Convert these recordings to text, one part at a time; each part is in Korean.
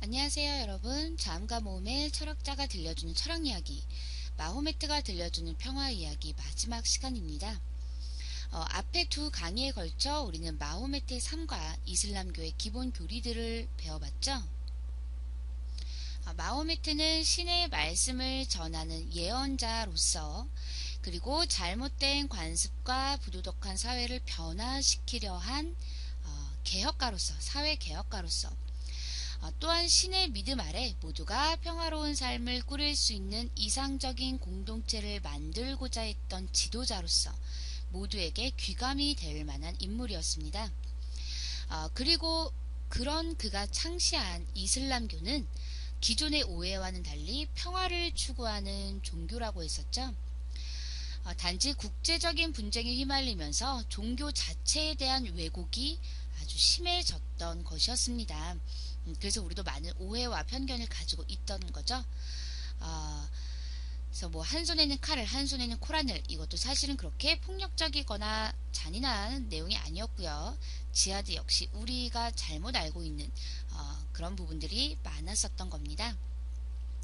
안녕하세요 여러분. 자음과 모음의 철학자가 들려주는 철학 이야기, 마호메트가 들려주는 평화 이야기 마지막 시간입니다. 앞에 두 강의에 걸쳐 우리는 마호메트의 삶과 이슬람교의 기본 교리들을 배워봤죠. 마호메트는 신의 말씀을 전하는 예언자로서, 그리고 잘못된 관습과 부도덕한 사회를 변화시키려 한 개혁가로서, 사회 개혁가로서, 또한 신의 믿음 아래 모두가 평화로운 삶을 꾸릴 수 있는 이상적인 공동체를 만들고자 했던 지도자로서 모두에게 귀감이 될 만한 인물이었습니다. 그리고 그런 그가 창시한 이슬람교는 기존의 오해와는 달리 평화를 추구하는 종교라고 했었죠. 단지 국제적인 분쟁에 휘말리면서 종교 자체에 대한 왜곡이 아주 심해졌던 것이었습니다. 그래서 우리도 많은 오해와 편견을 가지고 있던 거죠. 그래서 뭐 한 손에는 칼을, 한 손에는 코란을, 이것도 사실은 그렇게 폭력적이거나 잔인한 내용이 아니었고요. 지하드 역시 우리가 잘못 알고 있는 그런 부분들이 많았었던 겁니다.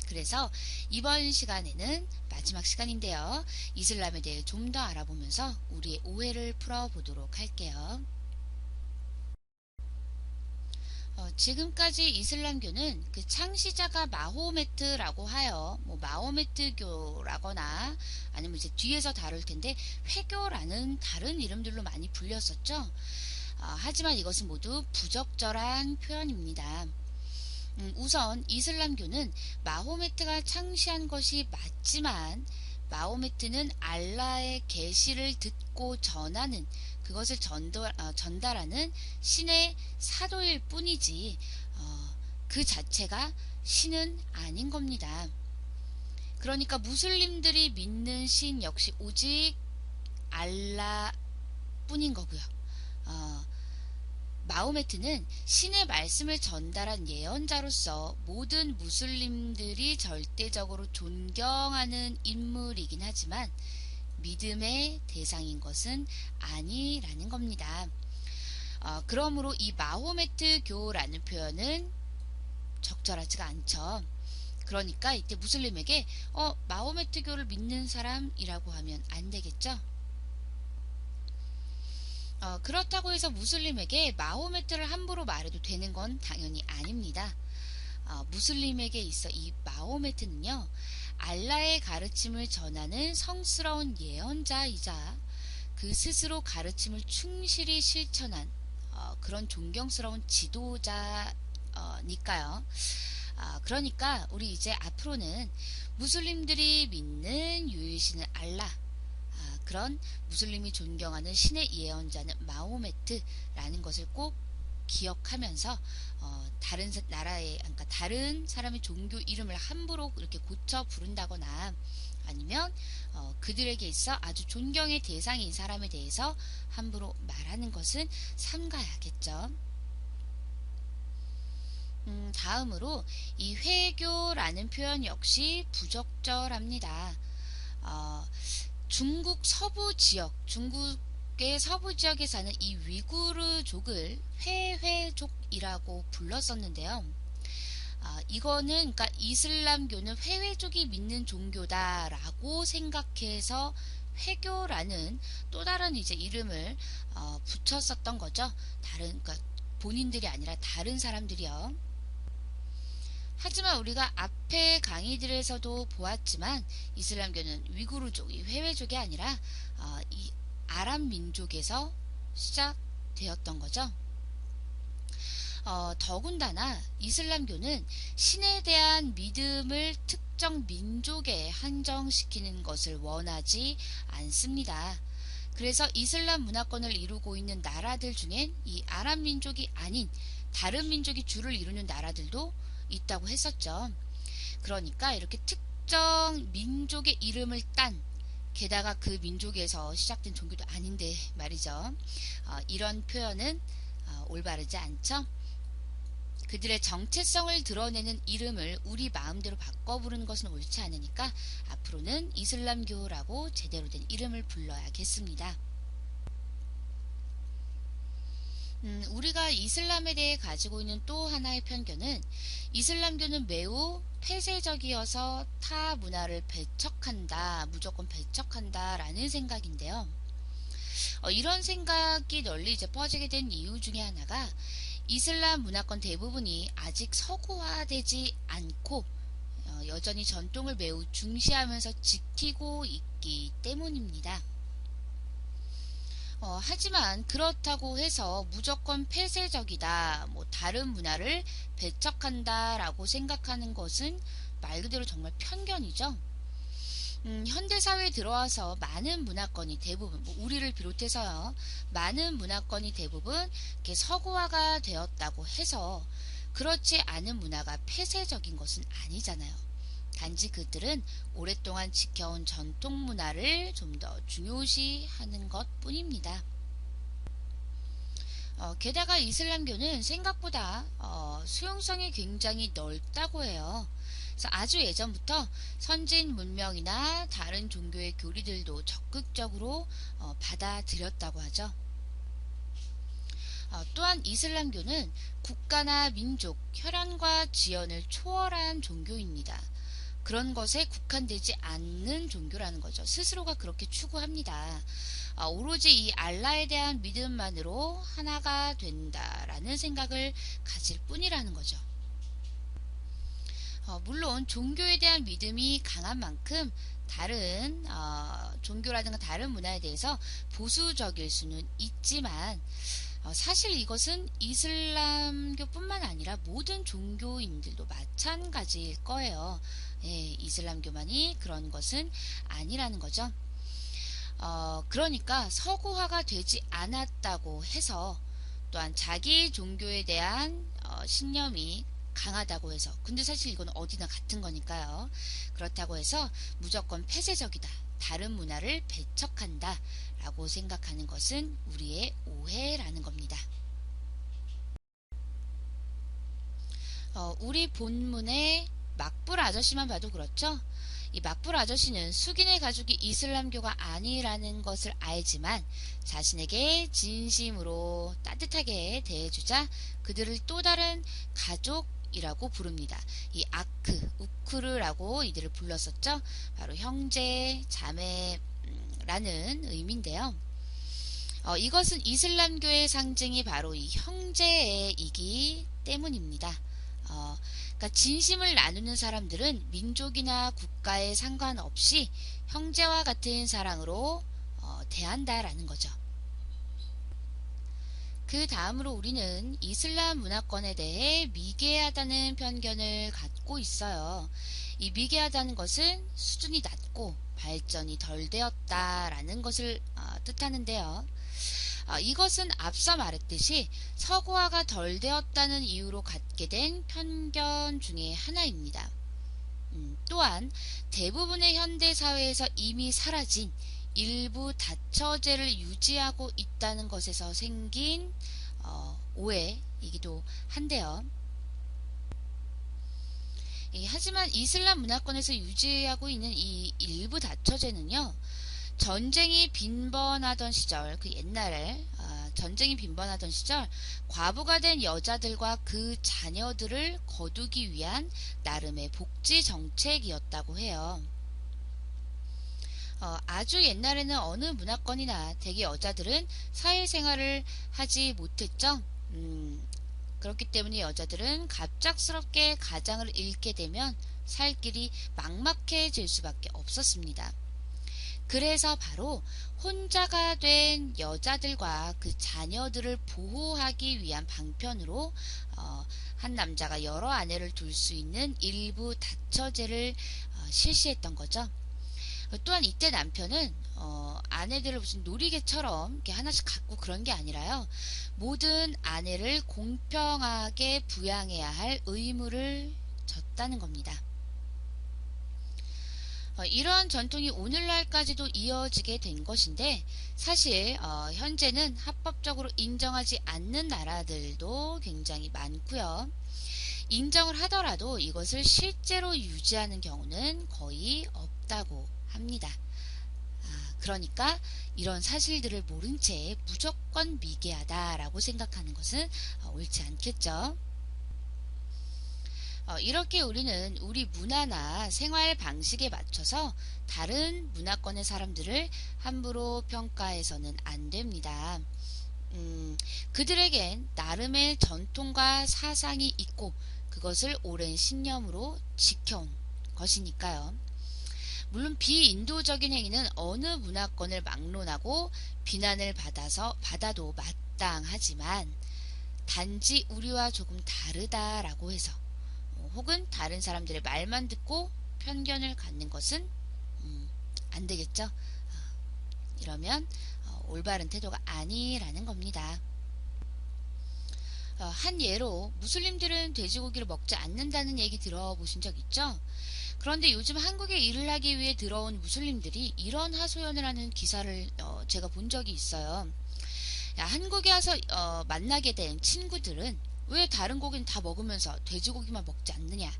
그래서 이번 시간에는 마지막 시간인데요. 이슬람에 대해 좀 더 알아보면서 우리의 오해를 풀어보도록 할게요. 지금까지 이슬람교는 그 창시자가 마호메트라고 하여 뭐 마호메트교라거나 아니면 이제 뒤에서 다룰 텐데 회교라는 다른 이름들로 많이 불렸었죠. 하지만 이것은 모두 부적절한 표현입니다. 우선 이슬람교는 마호메트가 창시한 것이 맞지만 마호메트는 알라의 계시를 듣고 전하는, 그것을 전달하는 신의 사도일 뿐이지 그 자체가 신은 아닌 겁니다. 그러니까 무슬림들이 믿는 신 역시 오직 알라 뿐인 거고요. 마호메트는 신의 말씀을 전달한 예언자로서 모든 무슬림들이 절대적으로 존경하는 인물이긴 하지만 믿음의 대상인 것은 아니라는 겁니다. 그러므로 이 마호메트교라는 표현은 적절하지가 않죠. 그러니까 이때 무슬림에게 마호메트교를 믿는 사람이라고 하면 안 되겠죠. 그렇다고 해서 무슬림에게 마호메트를 함부로 말해도 되는 건 당연히 아닙니다. 무슬림에게 있어 이 마호메트는요, 알라의 가르침을 전하는 성스러운 예언자이자 그 스스로 가르침을 충실히 실천한 그런 존경스러운 지도자니까요. 그러니까 우리 이제 앞으로는 무슬림들이 믿는 유일신은 알라, 그런 무슬림이 존경하는 신의 예언자는 마호메트라는 것을 꼭 기억하면서 다른 나라의, 그러니까 다른 사람의 종교 이름을 함부로 이렇게 고쳐 부른다거나 아니면 그들에게 있어 아주 존경의 대상인 사람에 대해서 함부로 말하는 것은 삼가야겠죠. 다음으로 이 회교라는 표현 역시 부적절합니다. 중국 서부 지역, 중국의 서부 지역에 사는 이 위구르족을 회회족이라고 불렀었는데요. 이거는 그러니까 이슬람교는 회회족이 믿는 종교다라고 생각해서 회교라는 또 다른 이제 이름을 붙였었던 거죠. 그러니까 본인들이 아니라 다른 사람들이요. 하지만 우리가 앞에 강의들에서도 보았지만 이슬람교는 위구르족이 회회족이 아니라 이 아랍 민족에서 시작되었던 거죠. 더군다나 이슬람교는 신에 대한 믿음을 특정 민족에 한정시키는 것을 원하지 않습니다. 그래서 이슬람 문화권을 이루고 있는 나라들 중엔 이 아랍 민족이 아닌 다른 민족이 주를 이루는 나라들도 있다고 했었죠. 그러니까 이렇게 특정 민족의 이름을 딴, 게다가 그 민족에서 시작된 종교도 아닌데 말이죠. 이런 표현은 올바르지 않죠. 그들의 정체성을 드러내는 이름을 우리 마음대로 바꿔 부르는 것은 옳지 않으니까 앞으로는 이슬람교라고 제대로 된 이름을 불러야겠습니다. 우리가 이슬람에 대해 가지고 있는 또 하나의 편견은 이슬람교는 매우 폐쇄적이어서 타 문화를 배척한다, 무조건 배척한다 라는 생각인데요. 이런 생각이 널리 이제 퍼지게 된 이유 중에 하나가 이슬람 문화권 대부분이 아직 서구화되지 않고 여전히 전통을 매우 중시하면서 지키고 있기 때문입니다. 하지만 그렇다고 해서 무조건 폐쇄적이다, 다른 문화를 배척한다 라고 생각하는 것은 말 그대로 정말 편견이죠. 현대사회에 들어와서 많은 문화권이 대부분, 우리를 비롯해서요, 많은 문화권이 대부분 이렇게 서구화가 되었다고 해서 그렇지 않은 문화가 폐쇄적인 것은 아니잖아요. 단지 그들은 오랫동안 지켜온 전통 문화를 좀 더 중요시하는 것 뿐입니다. 게다가 이슬람교는 생각보다 수용성이 굉장히 넓다고 해요. 그래서 아주 예전부터 선진 문명이나 다른 종교의 교리들도 적극적으로 받아들였다고 하죠. 또한 이슬람교는 국가나 민족, 혈연과 지연을 초월한 종교입니다. 그런 것에 국한되지 않는 종교라는 거죠. 스스로가 그렇게 추구합니다. 오로지 이 알라에 대한 믿음만으로 하나가 된다라는 생각을 가질 뿐이라는 거죠. 물론 종교에 대한 믿음이 강한 만큼 다른 종교라든가 다른 문화에 대해서 보수적일 수는 있지만 사실 이것은 이슬람교뿐만 아니라 모든 종교인들도 마찬가지일 거예요. 예, 이슬람교만이 그런 것은 아니라는 거죠. 그러니까 서구화가 되지 않았다고 해서 또한 자기 종교에 대한 신념이 강하다고 해서, 근데 사실 이건 어디나 같은 거니까요. 그렇다고 해서 무조건 폐쇄적이다, 다른 문화를 배척한다 라고 생각하는 것은 우리의 오해라는 겁니다. 우리 본문의 막불 아저씨만 봐도 그렇죠. 이 막불 아저씨는 숙인의 가족이 이슬람교가 아니라는 것을 알지만 자신에게 진심으로 따뜻하게 대해주자 그들을 또 다른 가족이라고 부릅니다. 이 우크르라고 이들을 불렀었죠. 바로 형제, 자매라는 의미인데요. 이것은 이슬람교의 상징이 바로 이 형제이기 때문입니다. 그러니까 진심을 나누는 사람들은 민족이나 국가에 상관없이 형제와 같은 사랑으로 대한다라는 거죠. 그 다음으로 우리는 이슬람 문화권에 대해 미개하다는 편견을 갖고 있어요. 이 미개하다는 것은 수준이 낮고 발전이 덜 되었다라는 것을 뜻하는데요. 이것은 앞서 말했듯이 서구화가 덜 되었다는 이유로 갖게 된 편견 중에 하나입니다. 또한 대부분의 현대사회에서 이미 사라진 일부 다처제를 유지하고 있다는 것에서 생긴 오해이기도 한데요. 하지만 이슬람 문화권에서 유지하고 있는 이 일부 다처제는요, 전쟁이 빈번하던 시절, 그 옛날에 전쟁이 빈번하던 시절 과부가 된 여자들과 그 자녀들을 거두기 위한 나름의 복지 정책이었다고 해요. 아주 옛날에는 어느 문화권이나 대개 여자들은 사회생활을 하지 못했죠. 그렇기 때문에 여자들은 갑작스럽게 가장을 잃게 되면 살 길이 막막해질 수밖에 없었습니다. 그래서 바로 혼자가 된 여자들과 그 자녀들을 보호하기 위한 방편으로 한 남자가 여러 아내를 둘 수 있는 일부 다처제를 실시했던 거죠. 또한 이때 남편은 아내들을 무슨 놀이개처럼 이렇게 하나씩 갖고 그런 게 아니라요, 모든 아내를 공평하게 부양해야 할 의무를 졌다는 겁니다. 이러한 전통이 오늘날까지도 이어지게 된 것인데, 사실 현재는 합법적으로 인정하지 않는 나라들도 굉장히 많고요. 인정을 하더라도 이것을 실제로 유지하는 경우는 거의 없다고 합니다. 그러니까 이런 사실들을 모른 채 무조건 미개하다라고 생각하는 것은 옳지 않겠죠. 이렇게 우리는 우리 문화나 생활 방식에 맞춰서 다른 문화권의 사람들을 함부로 평가해서는 안 됩니다. 그들에겐 나름의 전통과 사상이 있고 그것을 오랜 신념으로 지켜온 것이니까요. 물론 비인도적인 행위는 어느 문화권을 막론하고 비난을 받아도 마땅하지만 단지 우리와 조금 다르다라고 해서 혹은 다른 사람들의 말만 듣고 편견을 갖는 것은 안 되겠죠. 이러면 올바른 태도가 아니라는 겁니다. 한 예로 무슬림들은 돼지고기를 먹지 않는다는 얘기 들어보신 적 있죠? 그런데 요즘 한국에 일을 하기 위해 들어온 무슬림들이 이런 하소연을 하는 기사를 제가 본 적이 있어요. 한국에 와서 만나게 된 친구들은 왜 다른 고기는 다 먹으면서 돼지고기만 먹지 않느냐?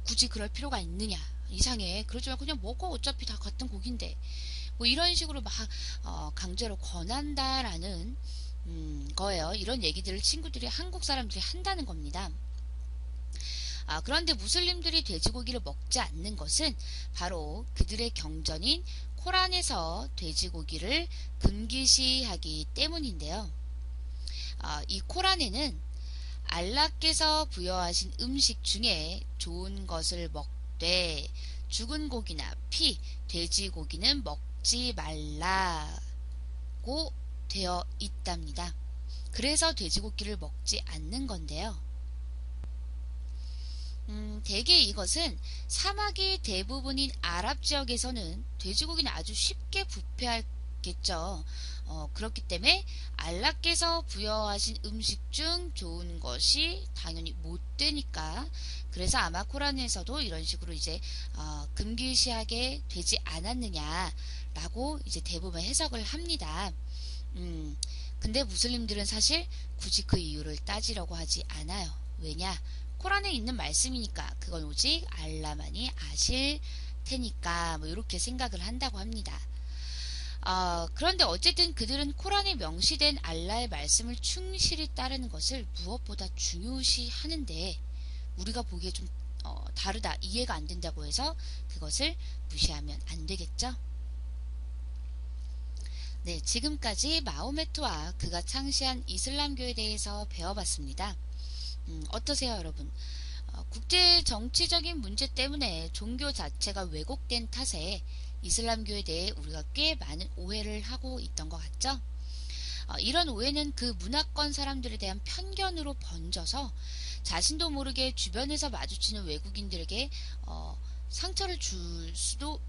굳이 그럴 필요가 있느냐? 이상해. 그러지 말고 그냥 먹어. 어차피 다 같은 고기인데. 뭐 이런 식으로 막 강제로 권한다라는 거예요. 이런 얘기들을 친구들이 한국 사람들이 한다는 겁니다. 그런데 무슬림들이 돼지고기를 먹지 않는 것은 바로 그들의 경전인 코란에서 돼지고기를 금기시하기 때문인데요. 이 코란에는 알라께서 부여하신 음식 중에 좋은 것을 먹되 죽은 고기나 피, 돼지고기는 먹지 말라고 되어 있답니다. 그래서 돼지고기를 먹지 않는 건데요. 대개 이것은 사막이 대부분인 아랍 지역에서는 돼지고기는 아주 쉽게 부패하겠죠. 그렇기 때문에 알라께서 부여하신 음식 중 좋은 것이 당연히 못 되니까 그래서 아마 코란에서도 이런 식으로 이제 금기시하게 되지 않았느냐라고 이제 대부분 해석을 합니다. 근데 무슬림들은 사실 굳이 그 이유를 따지려고 하지 않아요. 왜냐? 코란에 있는 말씀이니까 그건 오직 알라만이 아실 테니까 뭐 이렇게 생각을 한다고 합니다. 그런데 어쨌든 그들은 코란에 명시된 알라의 말씀을 충실히 따르는 것을 무엇보다 중요시 하는데 우리가 보기에 좀 다르다, 이해가 안 된다고 해서 그것을 무시하면 안 되겠죠? 네, 지금까지 마호메트와 그가 창시한 이슬람교에 대해서 배워봤습니다. 어떠세요, 여러분? 국제 정치적인 문제 때문에 종교 자체가 왜곡된 탓에 이슬람교에 대해 우리가 꽤 많은 오해를 하고 있던 것 같죠? 이런 오해는 그 문화권 사람들에 대한 편견으로 번져서 자신도 모르게 주변에서 마주치는 외국인들에게 상처를 줄 수도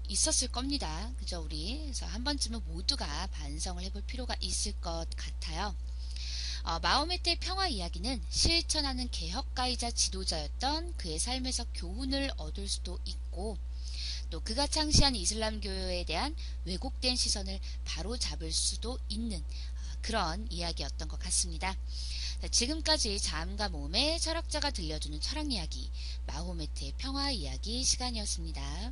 있었을 겁니다. 그죠, 우리? 그래서 한 번쯤은 모두가 반성을 해볼 필요가 있을 것 같아요. 마호메트의 평화 이야기는 실천하는 개혁가이자 지도자였던 그의 삶에서 교훈을 얻을 수도 있고 또 그가 창시한 이슬람교에 대한 왜곡된 시선을 바로 잡을 수도 있는 그런 이야기였던 것 같습니다. 지금까지 자음과 모음의 철학자가 들려주는 철학 이야기 마호메트의 평화 이야기 시간이었습니다.